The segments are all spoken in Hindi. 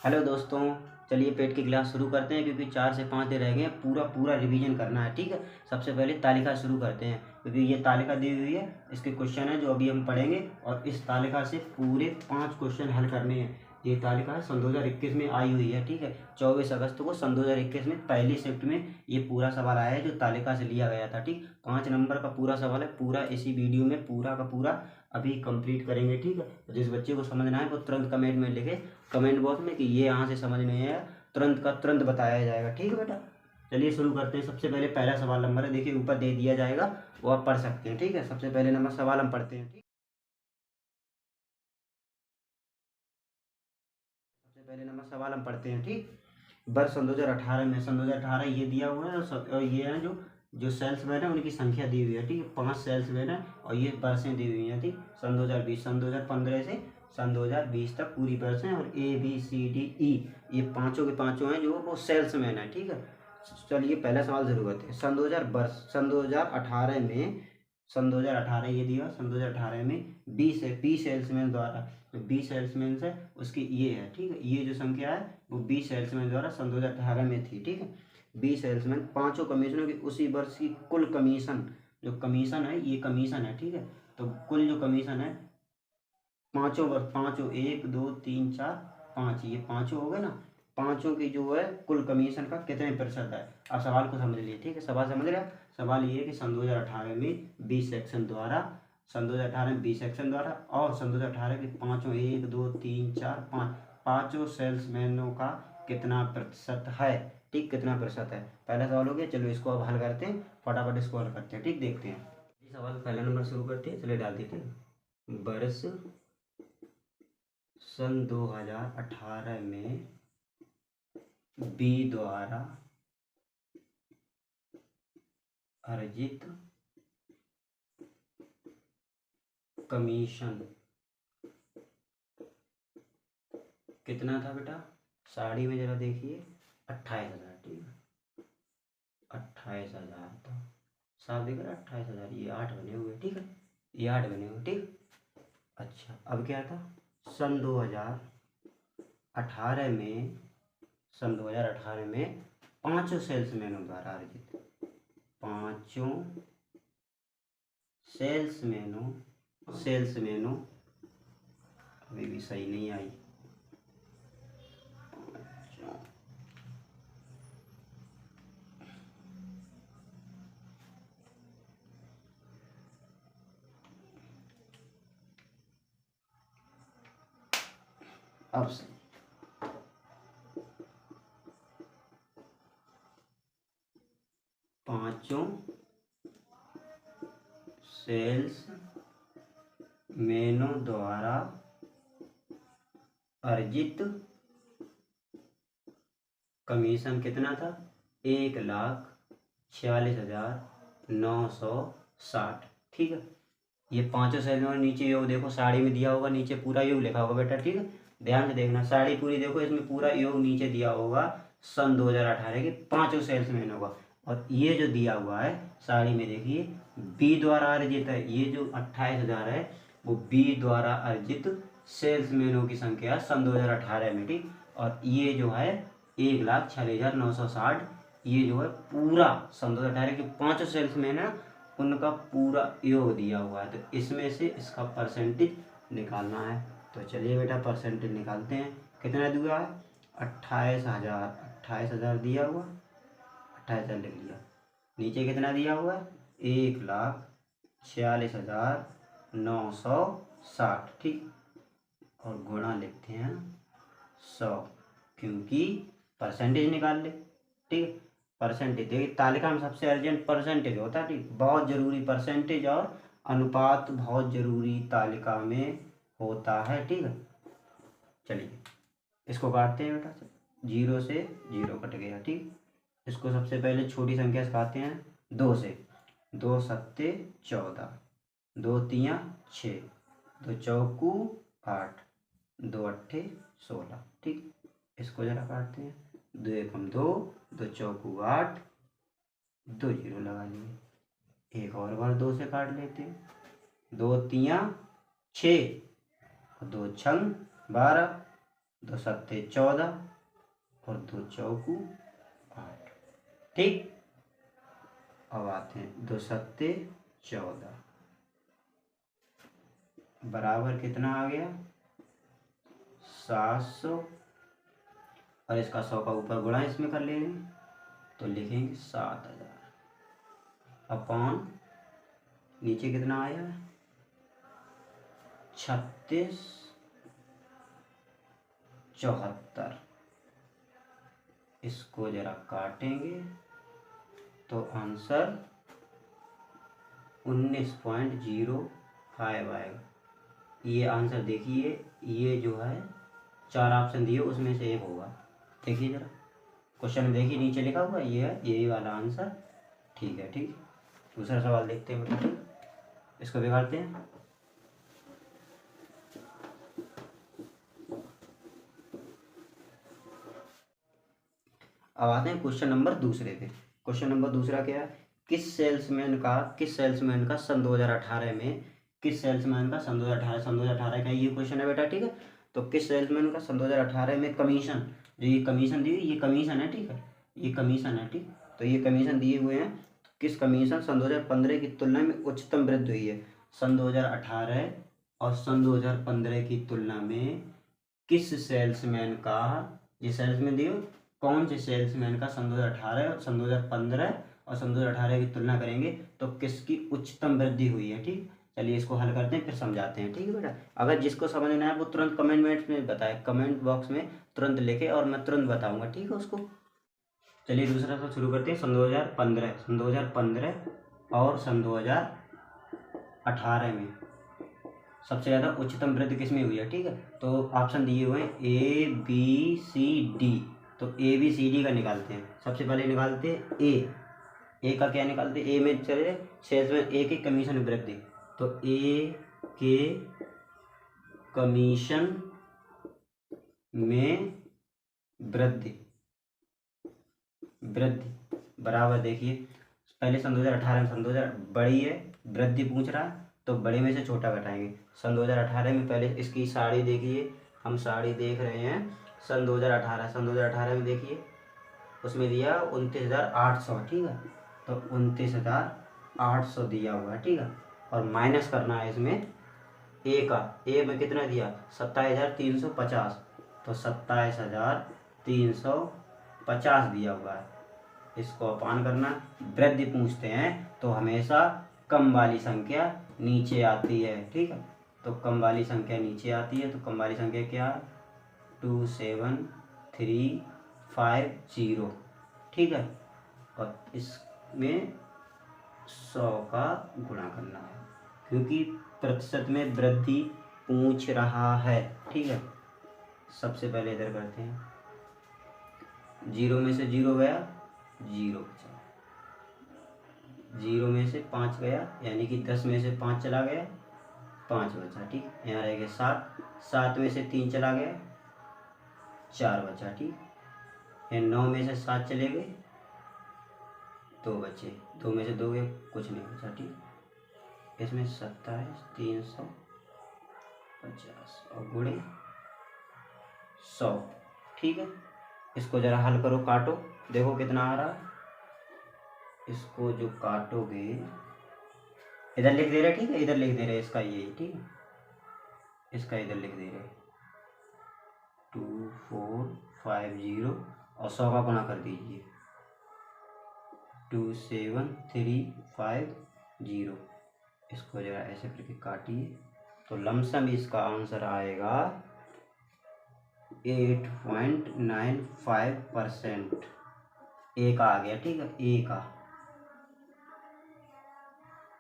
हेलो दोस्तों, चलिए पेट की क्लास शुरू करते हैं क्योंकि 4 से 5 दिन रह गए हैं। पूरा पूरा रिवीजन करना है। ठीक है, सबसे पहले तालिका शुरू करते हैं क्योंकि ये तालिका दी हुई है, इसके क्वेश्चन है जो अभी हम पढ़ेंगे और इस तालिका से पूरे 5 क्वेश्चन हल करने हैं। ये तालिका है सन 2021 में आई हुई है। ठीक है, 24 अगस्त को सन 2021 में पहली शिफ्ट में ये पूरा सवाल आया है जो तालिका से लिया गया था। ठीक, 5 नंबर का पूरा सवाल है। पूरा इसी वीडियो में पूरा का पूरा अभी कंप्लीट करेंगे। ठीक है, तो जिस बच्चे को समझना है वो तुरंत कमेंट में लिखे, कमेंट बॉक्स में कि ये यहाँ से समझ नहीं आया, तुरंत का तुरंत बताया जाएगा। ठीक है बेटा, चलिए शुरू करते हैं। सबसे पहले पहला सवाल नंबर है, देखिए ऊपर दे दिया जाएगा, वो आप पढ़ सकते हैं। ठीक है, सबसे पहले नंबर सवाल हम पढ़ते हैं। ठीक, सबसे पहले नंबर सवाल हम पढ़ते हैं। ठीक, वर्ष सन 2018 में, सन 2018 ये दिया हुआ है और ये है जो जो सेल्समैन है उनकी संख्या दी हुई है। ठीक है, 5 सेल्समैन है और ये बरसें दी हुई हैं। ठीक, सन 2020, सन 2015 से सन 2020 तक पूरी बरसें और ABCDE ये पांचों के पांचों हैं जो वो सेल्समैन है। ठीक है, चलिए पहला सवाल जरूर करते हैं। सन 2018 में, सन 2018 ये दिया, सन 2018 में बी सेल्समैन द्वारा, तो बी सेल्समैन से उसकी ये है। ठीक है, ये जो संख्या है वो बी सेल्समैन द्वारा सन 2018 में थी। ठीक है, बी सेल्समैन पांचों कमीशनों की उसी वर्ष की कुल कमीशन, जो कमीशन है ये कमीशन है। ठीक है, तो कुल जो कमीशन है पांचों वर्ष, पांचों 1 2 3 4 5, ये पांचों हो गए ना, पांचों की जो है कुल कमीशन का कितने प्रतिशत है। अब सवाल को समझ लिए। ठीक है, सवाल समझ रहे हैं? सवाल ये है कि सन 2018 में बी सेक्शन द्वारा, सन 2018 में बी सेक्शन द्वारा और सन 2018 के पांचों 1 2 3 4 5 पांचों सेल्समैनों का कितना प्रतिशत है। ठीक, कितना प्रतिशत है, पहला सवाल हो गया। चलो इसको अब हल करते हैं, फटाफट इसको हल करते हैं। ठीक, देखते हैं। ये सवाल पहला नंबर शुरू करते हैं, चलिए डाल देते हैं। वर्ष सन 2018 में बी द्वारा अर्जित कमीशन कितना था बेटा? साड़ी में जरा देखिए, 28,000। ठीक है, 28,000 था। साफ दिख रहा है 28,000, ये 8 बने हुए। ठीक है, ये 8 बने हुए। ठीक, अच्छा अब क्या था? सन 2018 में, सन 2018 में पांचों सेल्समैनों द्वारा अर्जित, पांचों सेल्समैनों अभी भी सही नहीं आई। अब सही, पांचों सेल्स मैनों द्वारा अर्जित कमीशन कितना था? 1,46,960। ठीक है, ये पांचों सेल्स में नीचे योग देखो, साड़ी में दिया होगा, नीचे पूरा योग लिखा होगा बेटा। ठीक है, ध्यान से देखना, साड़ी पूरी देखो, इसमें पूरा योग नीचे दिया होगा सन 2018 के पांचों सेल्समैन होगा। और ये जो दिया हुआ है साड़ी में देखिए बी द्वारा अर्जित है, ये जो 28,000 है वो बी द्वारा अर्जित सेल्समैनों की संख्या है सन 2018 में। ठीक, और ये जो है 1,46,960, ये जो है पूरा सन 2018 के पांचों सेल्समैन है उनका पूरा योग दिया हुआ है। तो इसमें से इसका परसेंटेज निकालना है। तो चलिए बेटा परसेंटेज निकालते हैं। कितना दिया है? 28,000, 28,000 दिया हुआ, 28,000 लिख लिया। नीचे कितना दिया हुआ है? 1,46,960। ठीक, और गुणा लिखते हैं 100, क्योंकि परसेंटेज निकाल ले। ठीक, परसेंटेज देखिए तालिका में सबसे अर्जेंट परसेंटेज होता है। ठीक, बहुत जरूरी परसेंटेज और अनुपात बहुत जरूरी तालिका में होता है। ठीक है, चलिए इसको काटते हैं बेटा, 0 से 0 कट गया। ठीक, इसको सबसे पहले छोटी संख्या से काटते हैं, 2 से। 2 सत्ते 14, 2 तियाँ 6, 2 चौकू 8, 2 अट्ठे 16। ठीक, इसको जरा काटते हैं, 2 एकम 2, 2 चौकू 8, 2 जीरो लगा लिए। एक और बार 2 से काट लेते हैं, 2 तियाँ 6, 2 छंग 12, 2 सत्ते 14 और 2 चौकू 8। ठीक, अब आते हैं 2 सत्ते 14 बराबर कितना आ गया 700, और इसका 100 का ऊपर गुणा इसमें कर लेंगे तो लिखेंगे 7000 अपॉन नीचे कितना आया 3674। इसको जरा काटेंगे तो आंसर 19.05 आएगा। ये आंसर देखिए, ये जो है 4 ऑप्शन दिए उसमें से एक होगा। देखिए जरा क्वेश्चन में देखिए नीचे लिखा हुआ ये है, यही वाला आंसर। ठीक है, ठीक। दूसरा सवाल देखते हैं बेटा। ठीक, इसको बिगाड़ते हैं। अब आते हैं क्वेश्चन नंबर दूसरे पे। क्वेश्चन नंबर दूसरा क्या है, किस सेल्समैन का सन 2018 में, किस सेल्समैन का सन 2018 का ये क्वेश्चन है बेटा। ठीक है, तो किस सेल्समैन का सन 2018 में कमीशन, जो ये कमीशन दी हुई, ये कमीशन है। ठीक है, ये कमीशन है। ठीक, तो ये कमीशन दिए हुए हैं। किस कमीशन सन 2015 की तुलना में उच्चतम वृद्धि हुई है। सन 2018 और सन 2015 की तुलना में किस सेल्समैन का, ये सेल्समैन दिए कौन से सेल्समैन का सन 2018, सन 2015 और सन 2018 की तुलना करेंगे तो किसकी उच्चतम वृद्धि हुई है। ठीक, चलिए इसको हल करते हैं फिर समझाते हैं। ठीक है बेटा, अगर जिसको समझ में आए वो तुरंत कमेंट में बताए, कमेंट बॉक्स में तुरंत लिखे और मैं तुरंत बताऊंगा। ठीक है उसको। चलिए दूसरा सवाल शुरू करते हैं। सन 2015 और सन 2018 में सबसे ज़्यादा उच्चतम वृद्धि किसमें हुई है। ठीक है, तो ऑप्शन दिए हुए हैं ABCD। तो ABCD का निकालते हैं। सबसे पहले निकालते हैं ए का क्या निकालते हैं, ए में चले शेष में ए की कमीशन वृद्धि। तो ए के कमीशन में वृद्धि बराबर, देखिए पहले सन 2018 में, सन 2000 बड़ी है, वृद्धि पूछ रहा है तो बड़े में से छोटा घटाएंगे। सन 2018 में पहले इसकी साड़ी देखिए, हम साड़ी देख रहे हैं सन 2018 में देखिए उसमें दिया 29,800। ठीक है, तो 29,800 दिया हुआ है। ठीक है, और माइनस करना है इसमें ए का, ए में कितना दिया 27,350, तो 27,350 दिया हुआ है। इसको अपान करना, वृद्धि पूछते हैं तो हमेशा कम वाली संख्या नीचे आती है। ठीक है, तो कम वाली संख्या नीचे आती है, तो कम वाली संख्या क्या 27350। ठीक है, और इसमें 100 का गुणा करना है क्योंकि प्रतिशत में वृद्धि पूछ रहा है। ठीक है, सबसे पहले इधर करते हैं, 0 में से 0 गया, 0 बचा, 0 में से 5 गया, यानी कि 10 में से 5 चला गया, 5 बचा। ठीक, यहाँ रह गया 7 में से 3 चला गया, 4 बचा। ठीक, यहाँ 9 में से 7 चले गए, 2 बचे, 2 में से 2 गए, कुछ नहीं बचा। ठीक, इसमें 27,350 और गुणे 100। ठीक है, इसको जरा हल करो, काटो, देखो कितना आ रहा है। इसको जो काटोगे, इधर लिख दे रहे। ठीक है, इधर लिख दे रहे इसका ये। ठीक है, इसका इधर लिख दे रहे 2450 और 100 का गुणा कर दीजिए 27350। इसको जरा ऐसे करके काटिए तो लमसम इसका आंसर आएगा 8.95%। ए का आ गया। ठीक है, ए का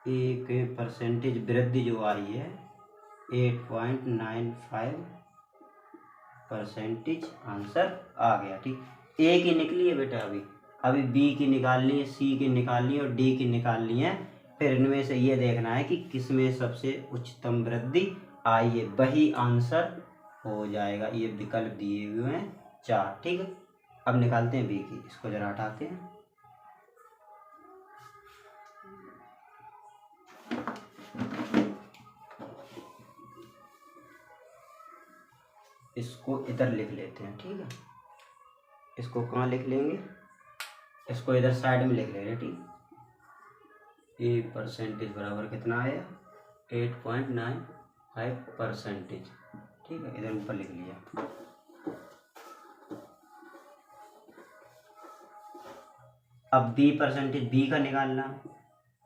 एक परसेंटेज वृद्धि जो आई है 8.95% आंसर आ गया। ठीक, ए की निकली है बेटा, अभी बी की निकालनी है, सी की निकालनी है और डी की निकालनी है। फिर इनमें से ये देखना है कि किसमें सबसे उच्चतम वृद्धि आई है, वही आंसर हो जाएगा। ये विकल्प दिए हुए हैं 4। ठीक है, अब निकालते हैं बी की। इसको जरा हटाते हैं। इसको इधर लिख लेते हैं, ठीक है। इसको कहाँ लिख लेंगे, इसको इधर साइड में लिख लेंगे, ठीक। ये परसेंटेज बराबर कितना आया, 8.95%, ठीक है। इधर ऊपर लिख लिया। अब बी परसेंटेज, बी का निकालना,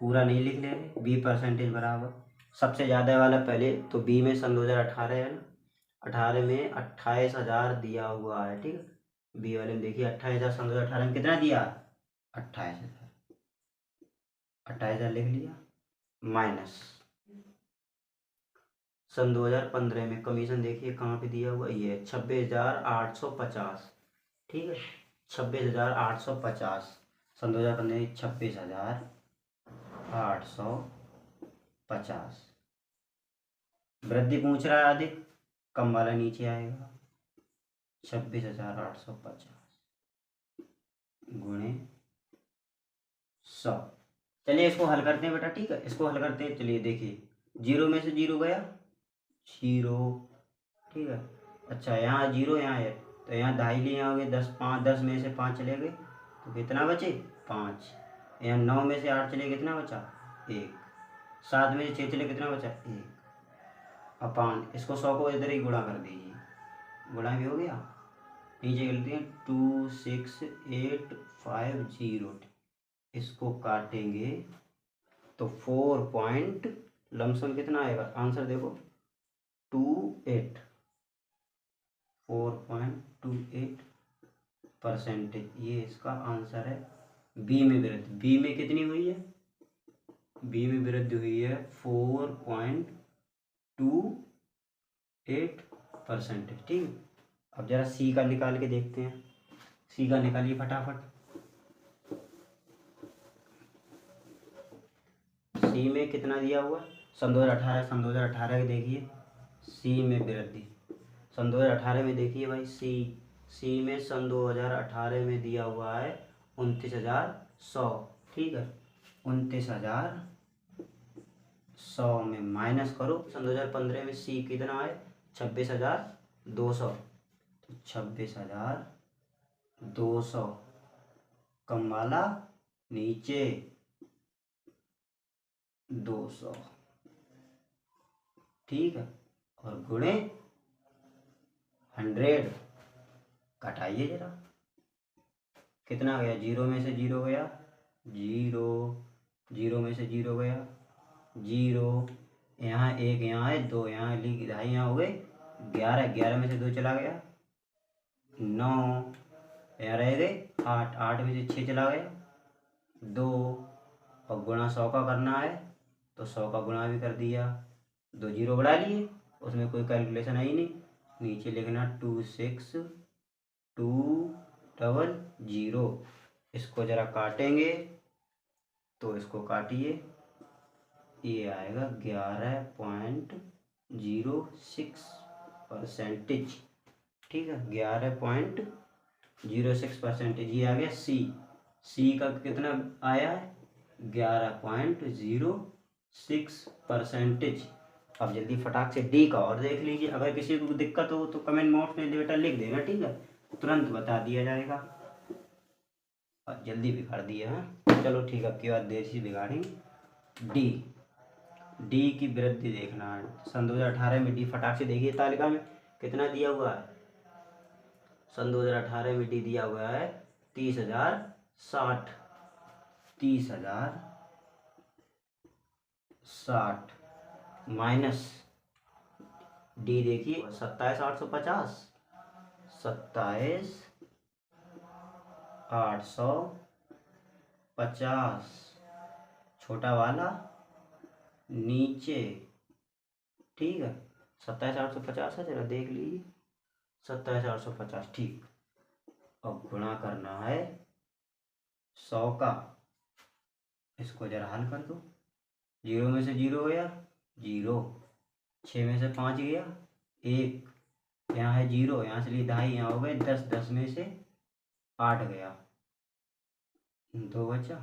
पूरा नहीं लिख ले रहे। बी परसेंटेज बराबर सबसे ज़्यादा वाला पहले, तो बी में सन 2018 है ना, 18 में 28,000 दिया हुआ है, ठीक है। बी वाले में देखिए 28,000 सन 2018 में कितना दिया, 28,000, 28,000 लिख लिया, माइनस सन 2015 में कमीशन देखिए कहाँ पे दिया हुआ, ये 26,850, ठीक है। 26,850 सन 2015 में 26,850। वृद्धि पूछ रहा है अधिक, कम वाला नीचे आएगा, 26,850 गुणे 100। चलिए इसको हल करते हैं बेटा, ठीक है। इसको हल करते हैं, चलिए देखिए, 0 में से 0 गया, 0, ठीक है। अच्छा यहाँ 0 यहाँ है, तो यहाँ 2.5 लिए आओगे, 10, 5, 10 में से 5 चले गए तो कितना बचे, 5। यहाँ 9 में से 8 चले, कितना बचा, 1। 7 में से 6 चले, कितना बचा, 1 अपान, इसको 100 को इधर ही गुणा कर दीजिए, गुणा भी हो गया। नीचे लिखते हैं 26850, इसको काटेंगे तो 4 पॉइंट लमसम कितना आएगा, आंसर देखो 28, 4.28%, ये इसका आंसर है। बी में वृद्धि, बी में कितनी हुई है, बी में वृद्धि हुई है 4.28%, ठीक। अब जरा सी का निकाल के देखते हैं, सी का निकालिए फटाफट। सी में कितना दिया हुआ, सन 2018, सन 2018 के देखिए, सी में वृद्धि सन 2018 में देखिए भाई, सी में सन 2018 में दिया हुआ है 29,100, ठीक है। 29,100 में माइनस करो, सन 2015 में सी कितना है, 26,200, तो 26,200 कम वाला नीचे 200, ठीक है। और गुणे 100, घटाइए जरा, कितना गया, 0 में से 0 गया, 0, 0 में से 0 गया, 0, यहाँ 1, यहाँ है 2, यहाँ लिख 2.5, यहाँ हो गए 11, 11 में से 2 चला गया, 9, यहाँ रह गए 8, 8 में से 6 चला गया, 2, और गुणा 100 का करना है तो 100 का गुणा भी कर दिया, 2 0 बढ़ा लिए, उसमें कोई कैलकुलेशन आई नहीं, नीचे लिखना 26,200। इसको जरा काटेंगे तो इसको काटिए, ये आएगा 11.06%, ठीक है। 11.06%, ये आ गया सी का कितना आया है, 11.06%। अब जल्दी फटाक से डी का और देख लीजिए, अगर किसी को दिक्कत हो तो कमेंट बॉक्स में बेटा लिख देना, ठीक है, तुरंत बता दिया जाएगा। और जल्दी बिगाड़ दिया है, चलो ठीक है, अब की बात देर से बिगाड़ेंगे। डी की वृद्धि देखना है, सन 2018 में डी, फटाक से देखिए तालिका में कितना दिया हुआ है, सन 2018 में डी दिया हुआ है 30,060, 30,060 माइनस डी देखिए 27,850, 27,850, छोटा वाला नीचे, ठीक है। 27,850 है, जरा देख लीजिए, 27,850, ठीक। अब गुणा करना है 100 का, इसको जरा हल कर दो, 0 में से 0 गया, 0, 6 में से 5 गया, 1, यहाँ है 0, यहाँ से लिए 2.5, यहाँ हो गए 10, 10 में से 8 गया, 2 बचा,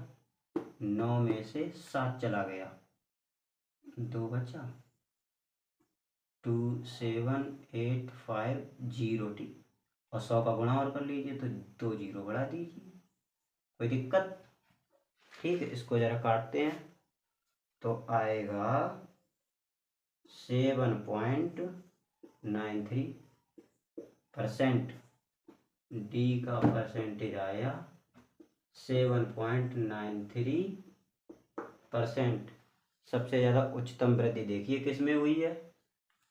9 में से 7 चला गया, 2 बचा, 2785 ठीक। और 100 का गुणा और कर लीजिए तो 2 जीरो बढ़ा दीजिए, कोई दिक्कत? ठीक है, इसको जरा काटते हैं तो आएगा 7.93%। डी का परसेंटेज आया 7.93%। सबसे ज़्यादा उच्चतम वृद्धि देखिए किस में हुई है,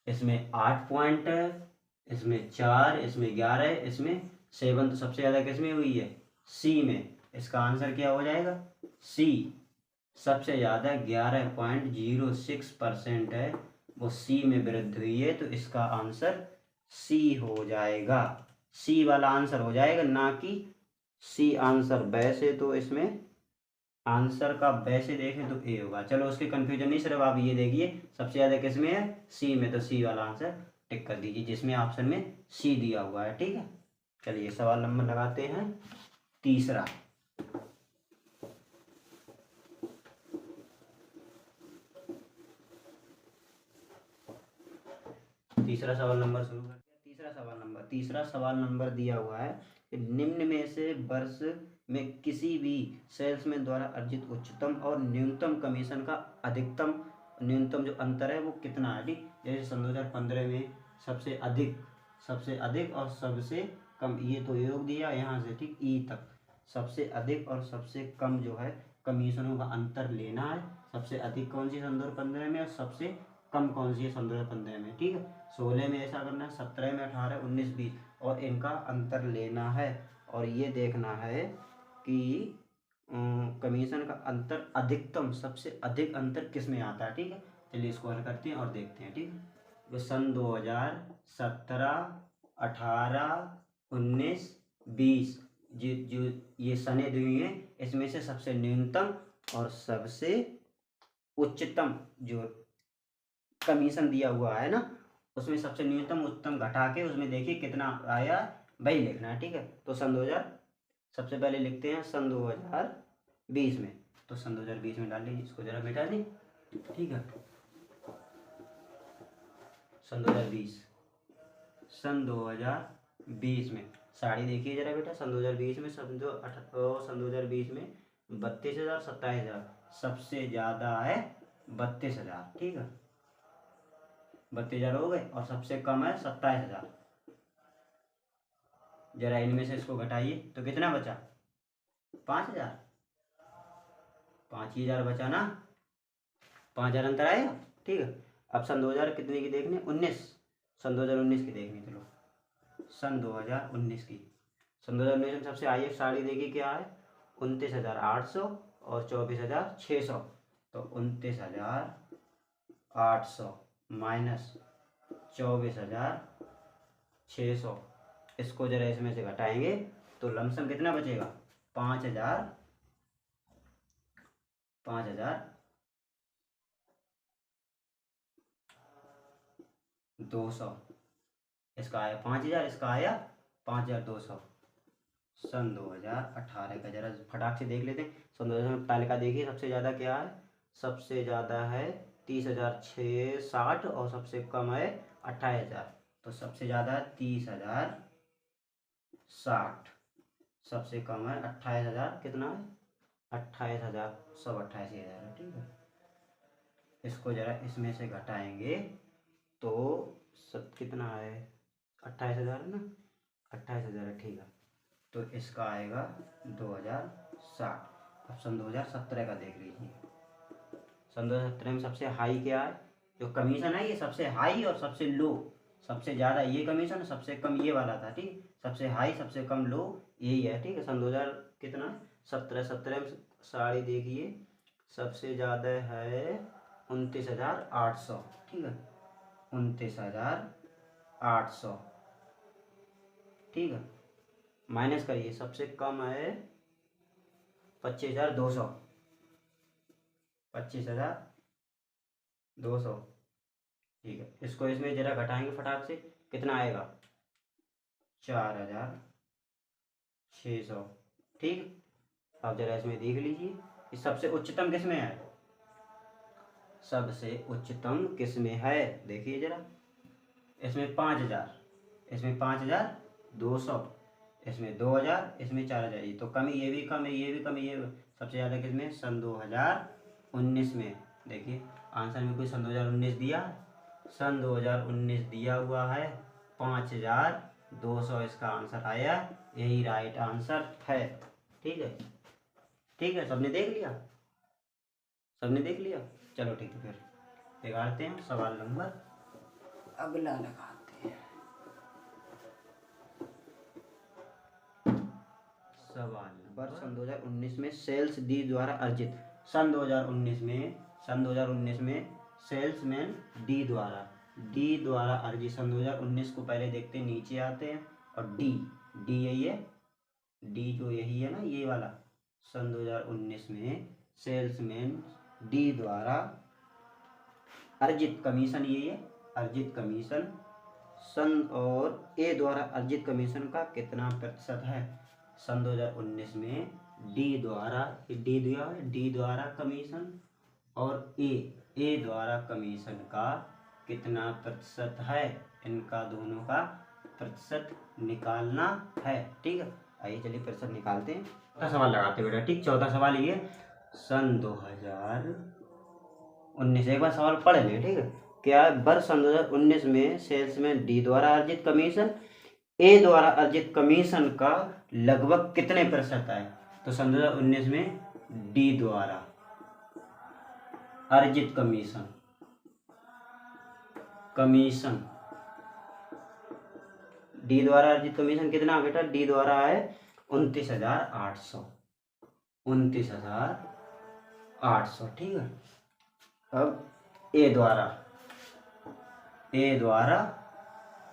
इसमें 8 पॉइंट है, इसमें 4, इसमें 11, इसमें 7। तो सबसे ज़्यादा किस में हुई है? सी में। इसका आंसर क्या हो जाएगा? सी। सबसे ज़्यादा 11.06% है, वो सी में वृद्धि हुई है, तो इसका आंसर सी हो जाएगा। सी वाला आंसर हो जाएगा, ना कि सी आंसर। वैसे तो इसमें आंसर का वैसे देखें तो ए होगा। चलो उसके कंफ्यूजन नहीं, सिर्फ आप ये देखिए सबसे ज़्यादा किस में है? सी में। तो सी वाला आंसर टिक कर दीजिए जिसमें ऑप्शन में सी दिया हुआ है। ठीक है, चलिए सवाल नंबर लगाते हैं तीसरा। तीसरा सवाल नंबर शुरू करते हैं। तीसरा सवाल नंबर दिया हुआ है कि निम्न में से वर्ष में किसी भी सेल्समैन द्वारा अर्जित उच्चतम और न्यूनतम कमीशन का अधिकतम न्यूनतम जो अंतर है वो कितना है? ठीक, जैसे सन 2015 में सबसे अधिक और सबसे कम, ये तो योग दिया यहाँ से ठीक ई तक, सबसे अधिक और सबसे कम जो है कमीशनों का अंतर लेना है। सबसे अधिक कौन सी सन 2015 में और सबसे कम कौन सी है सन 2015 में। ठीक है, 16 में ऐसा करना है, 17 में, 18, 19, 20, और इनका अंतर लेना है। और ये देखना है कि कमीशन का अंतर अधिकतम, सबसे अधिक अंतर किस में आता है। ठीक है, चलिए इसको हल करते हैं और देखते हैं। ठीक है, तो सन 2017, 18, 19, 20 जो ये सने दी हुई हैं, इसमें से सबसे न्यूनतम और सबसे उच्चतम जो कमीशन दिया हुआ है ना, उसमें सबसे न्यूनतम उच्चतम घटा के उसमें देखिए कितना आया, वही लिखना है। ठीक है, तो सन 2000 सबसे पहले लिखते हैं सन 2020 में। तो सन 2020 में डाल लीजिए, इसको जरा मिटा दी। ठीक है, सन 2020 में साड़ी देखिए जरा बेटा, सन 2020 में सन 2020 में 32,000, 27,000, सबसे ज़्यादा है 32,000। ठीक है, 32,000 हो गए, और सबसे कम है 27,000। जरा इनमें से इसको घटाइए तो कितना बचा? 5,000। 5,000 बचा ना, 5,000 अंतर आएगा। ठीक है, अब सन 2000 कितने की देखनी? 19। सन 2019 की देखनी। चलो सन 2019 की। सन 2019 में सबसे हाईएस्ट साड़ी देखिए क्या है, 29,800 और 24,600। तो 29,800 माइनस 24,600, इसको जरा इसमें से घटाएंगे तो लमसम कितना बचेगा? 5,200। इसका आया 5,000, इसका आया 5,200। सन 2018 का जरा फटाक से देख लेते हैं। सन 2000 पहले का देखिए सबसे ज़्यादा क्या है, सबसे ज़्यादा है 30,660 और सबसे कम है 28,000। तो सबसे ज़्यादा है 30,060, सबसे कम है 28,000। कितना है? 28,000, सब 28,000 है। ठीक है, इसको जरा इसमें से घटाएंगे तो सब कितना है? 28,000 है ना, 28,000 है। ठीक है, तो इसका आएगा 2,060। अब सन 2017 का देख लीजिए। सन 2017 में सबसे हाई क्या है, जो कमीशन है ये सबसे हाई और सबसे लो। सबसे ज़्यादा ये कमीशन, सबसे कम ये वाला था। ठीक, सबसे हाई सबसे कम लो यही है। ठीक है, सन 2000 कितना है? 17 में साड़ी देखिए सबसे ज़्यादा है 29,800। ठीक है, 29,800। ठीक है, माइनस करिए, सबसे कम है 25,200। 25,200। ठीक है, इसको इसमें जरा घटाएंगे फटाक से, कितना आएगा? 4,600। ठीक, अब जरा इसमें देख लीजिए कि सबसे उच्चतम किस में है, सबसे उच्चतम किस में है, देखिए जरा। इसमें 5000, इसमें 5200, इसमें 2000, इसमें 4000। ये तो कम, ये भी कम है, ये भी कम है, ये सबसे ज़्यादा किसमें? सन 2019 में। देखिए आंसर में कोई सन 2019 दिया, सन 2019 दिया हुआ है, 5200 इसका आंसर आया, यही राइट आंसर है। ठीक है, ठीक है, सबने देख लिया, सबने देख लिया। चलो ठीक है, फिर बिगाड़ते हैं सवाल नंबर अगला लगाते हैं। सवाल नंबर सन 2019 में सेल्स डी द्वारा अर्जित, सन 2019 में, सन 2019 में सेल्समैन डी द्वारा अर्जित, सन 2019 को पहले देखते हैं, नीचे आते हैं, और डी, डी यही है, डी जो यही है ना, ये वाला, सन 2019 में सेल्समैन डी द्वारा अर्जित कमीशन, यही है अर्जित कमीशन, सन और ए द्वारा अर्जित कमीशन का कितना प्रतिशत है? सन 2019 में डी द्वारा, डी दिया है, डी द्वारा कमीशन, और ए द्वारा कमीशन का कितना प्रतिशत है? इनका दोनों का प्रतिशत निकालना है। ठीक है, आइए चलिए प्रतिशत निकालते हैं। चौथा सवाल लगाते हैं बेटा। ठीक, चौथा सवाल ये, सन 2019, एक बार सवाल पढ़ ले। ठीक है, क्या वर्ष सन 2019 में सेल्समैन डी द्वारा अर्जित कमीशन ए द्वारा अर्जित कमीशन का लगभग कितने प्रतिशत है? तो सन 2019 में डी द्वारा अर्जित कमीशन, डी द्वारा अर्जित कमीशन कितना बेटा? डी द्वारा है 29,800, 29,800। ठीक है, अब ए द्वारा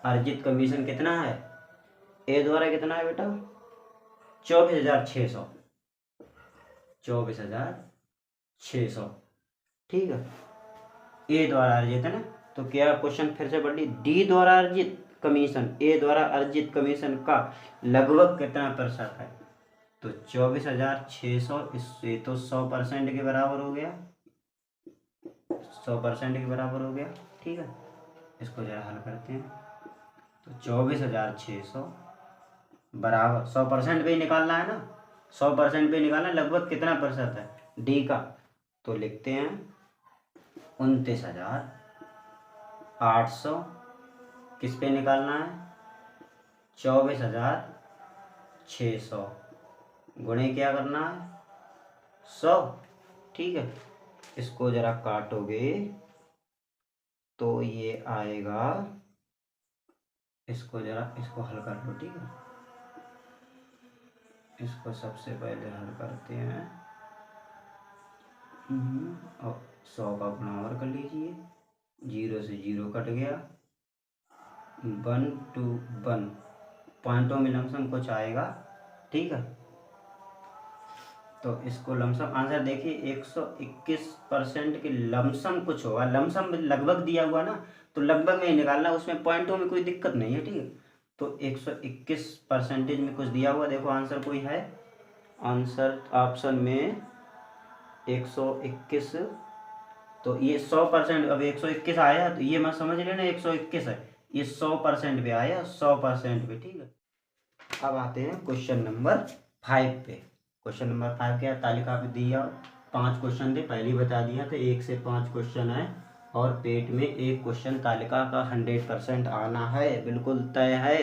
अर्जित कमीशन कितना है? ए द्वारा कितना है बेटा? 24,600, 24,600। ठीक है, ए द्वारा अर्जित है ना, तो क्या क्वेश्चन फिर से पढ़ ली, डी द्वारा अर्जित कमीशन, ए द्वारा अर्जित कमीशन का लगभग कितना प्रतिशत है? तो 24,600, इससे तो 100% के बराबर हो गया, 100% के बराबर हो गया। ठीक है, इसको जरा हल करते हैं। तो 24,600 बराबर 100% पे ही निकालना है ना, 100% पे निकालना, लगभग कितना प्रतिशत है डी का? तो लिखते हैं 29,800 किस पे निकालना है? 24,600 गुणे क्या करना है? 100। ठीक है, इसको जरा काटोगे तो ये आएगा, इसको हल कर लो। ठीक है, इसको सबसे पहले हल करते हैं, और 100 का गुणावर कर लीजिए, 0 से 0 कट गया, 1 to 1 पॉइंटों में लमसम कुछ आएगा। ठीक है, तो इसको लमसम आंसर देखिए 121% के लमसम कुछ होगा, लमसम लगभग दिया हुआ ना, तो लगभग में ही निकालना, उसमें पॉइंटों में कोई दिक्कत नहीं है। ठीक है, तो 121% में कुछ दिया हुआ, देखो आंसर कोई है, आंसर ऑप्शन में 121, तो ये 100%, अब 121 आया तो ये मत समझ लेना 121 है, ये 100% पे आया, 100% पे। ठीक है, अब आते हैं क्वेश्चन नंबर 5 पे। क्वेश्चन नंबर 5 क्या, तालिका पे दिया 5 क्वेश्चन थे, पहले ही बता दिया था, 1 से 5 क्वेश्चन है, और पेट में एक क्वेश्चन तालिका का 100% आना है, बिल्कुल तय है।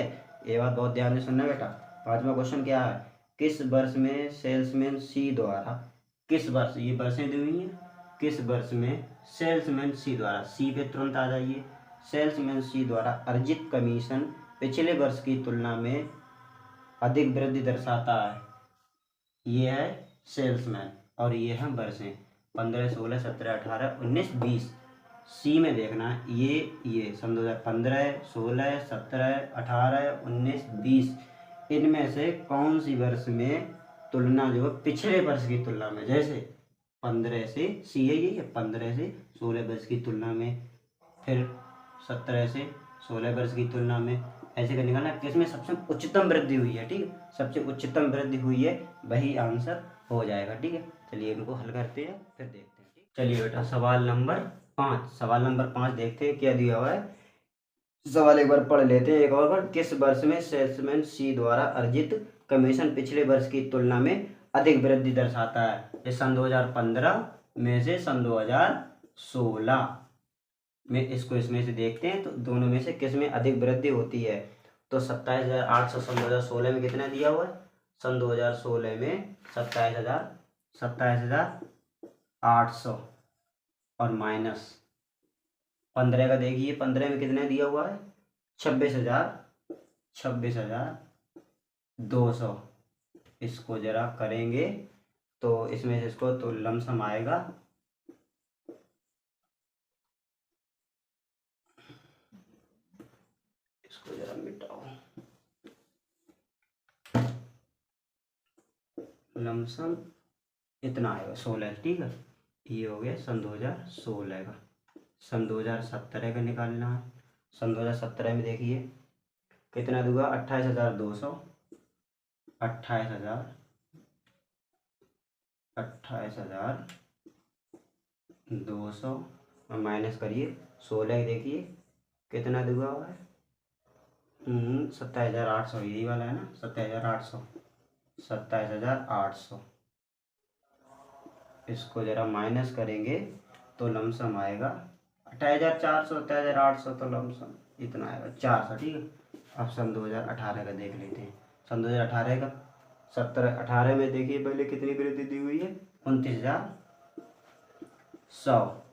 ये बात बहुत ध्यान से सुनना बेटा। 5वां क्वेश्चन क्या है, किस वर्ष में सेल्समैन सी द्वारा, किस वर्ष, ये वर्षें दी हुई हैं, किस वर्ष में सेल्समैन सी द्वारा, सी पे तुरंत आ जाइए, सेल्समैन सी द्वारा अर्जित कमीशन पिछले वर्ष की तुलना में अधिक वृद्धि दर्शाता है? ये है सेल्समैन और ये है वर्षें, 15, 16, 17, 18, 19, 20। सी में देखना ये सन 2015, 16, 17, 18, 19, 20, इनमें से कौन सी वर्ष में तुलना जो है पिछले वर्ष की तुलना में, जैसे 15 से, सी है ये 15 से 16 वर्ष की तुलना में, फिर 17 से 16 वर्ष की तुलना में, ऐसे कर निकालना किसमें सबसे उच्चतम वृद्धि हुई है। ठीक है, सबसे उच्चतम वृद्धि हुई है, वही आंसर हो जाएगा। ठीक है, चलिए इनको हल करते हैं, फिर देखते हैं। चलिए बेटा सवाल नंबर 5, सवाल नंबर 5 देखते हैं क्या दिया हुआ है। सवाल एक बार पढ़ लेते हैं एक और बार। किस वर्ष में सेल्समैन सी द्वारा अर्जित कमीशन पिछले वर्ष की तुलना में अधिक वृद्धि दर्शाता है? ये सन 2015 में से सन 2016 में, इसको इसमें से देखते हैं तो दोनों में से किस में अधिक वृद्धि होती है। तो 27,800 सन 2016 में कितना दिया हुआ है? सन 2016 में 27,800 और माइनस 15 का देखिए, 15 में कितना दिया हुआ है? 26,200। इसको जरा करेंगे तो इसमें से इसको तो लमसम आएगा, इसको जरा मिटाओ, लमसम इतना आएगा 16। ठीक है, ये हो गया सन 2016 का। सन 2017 का निकालना है। सन 2017 में देखिए कितना दूंगा? 28,200, 28,200 और माइनस करिए 16 देखिए कितना दूंगा हुआ है? 27,800, यही वाला है ना? 27,800, 27,800। इसको जरा माइनस करेंगे तो लमसम आएगा 28,400, 27,800 तो लमसम इतना आएगा 400। ठीक है, अब सन 2018 का देख लेते हैं। सन 2018 का 18 में देखिए पहले कितनी वृद्धि दी हुई है? 29,100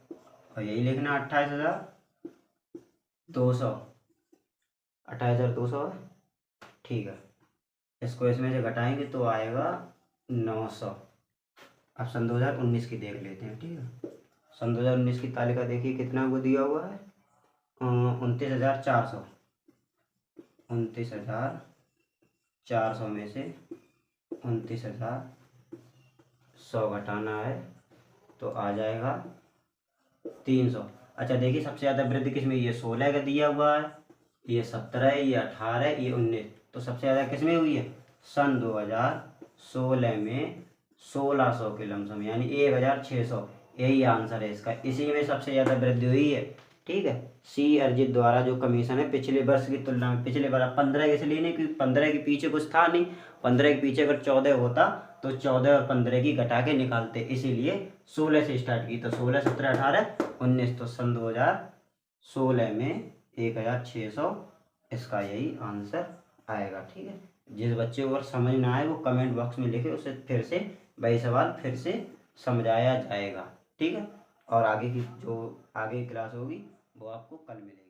और यही लिखना 28,200, 28,200 है। ठीक है, इसको इसमें से घटाएंगे तो आएगा 900। अब सन 2019 की देख लेते हैं। ठीक है, सन 2019 की तालिका देखिए कितना वो दिया हुआ है? 29,400, 29,400 में से 29,100 घटाना है तो आ जाएगा 300। अच्छा देखिए सबसे ज़्यादा वृद्धि किस में? ये 16 का दिया हुआ है, ये 17 है, ये 18 है, ये 19। तो सबसे ज़्यादा किस में हुई है? सन 2016 में 1600 के लमसम, यानी 1,600। यही आंसर है इसका, इसी में सबसे ज़्यादा वृद्धि हुई है। ठीक है, सी अर्जित द्वारा जो कमीशन है पिछले वर्ष की तुलना में, पिछले बार 15 इसलिए नहीं क्योंकि 15 के पीछे कुछ था नहीं। 15 के पीछे अगर 14 होता तो 14 और 15 की घटा के निकालते, इसीलिए 16 से स्टार्ट की। तो 16, 17, 18, 19, तो सन 2016 में 1,600 इसका यही आंसर आएगा। ठीक है, जिस बच्चे को अगर समझ ना आए वो कमेंट बॉक्स में लिखे, उसे फिर से वही सवाल फिर से समझाया जाएगा। ठीक है, और आगे की जो आगे की क्लास होगी वो आपको कल मिलेगी।